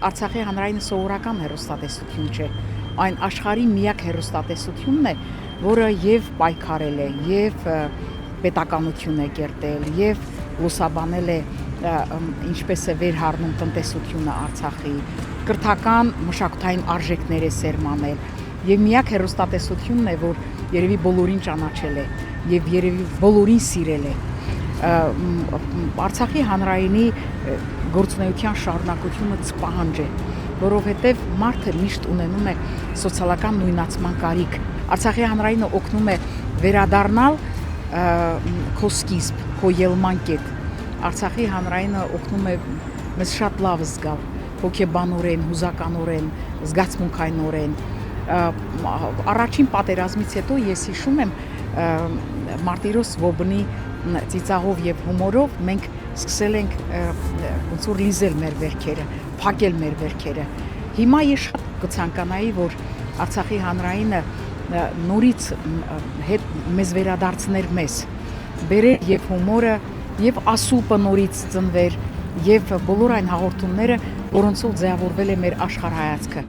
Արցախի հանրայինը սովորական հեռուստատեսություն չէ, այն աշխարհի միակ հեռուստատեսությունն է, որը եւ պայքարել է, եւ պետականություն է կերտել, եւ լուսաբանել է ինչպես է վերհառնում տնտեսությունը Արցախի, կրթական մշակութային արժեքներ է սերմանել, եւ միակ հեռուստատեսությունն է, որ երևի բոլորին ճանաչել է եւ երևի բոլորին սիրել է։ Արցախի հանրայինի գործունեության շարունակությունը ծպահանջ է, որովհետև մարդը միշտ ունենում է սոցիալական նույնացման կարիք։ Արցախի հանրայինը օգնում է վերադառնալ քո սկիզբ, քո ելման կետ։ Արցախի հանրայինը օգնում է մեզ շատ լավ զգալ, հոգեբանորեն, հուզականորեն, զգացմունքայնորեն։ Առաջին պատերազմից հետո ես հիշում եմ Մարտիրոս Վոբնի ծիծաղով եւ հումորով մենք սկսել ենք ոնց որ լիզել մեր վերքերը, փակել մեր վերքերը։ Հիմա ես շատ կցանկանայի, որ Արցախի հանրայինը նորից հետ մեզ վերադարձներ մեզ, բերեր եւ հումորը, եւ ասուպը նորից ծնվեր, եւ բոլոր այն հաղորդումները, որոնցով ձևավորվել է մեր աշխարհայացքը։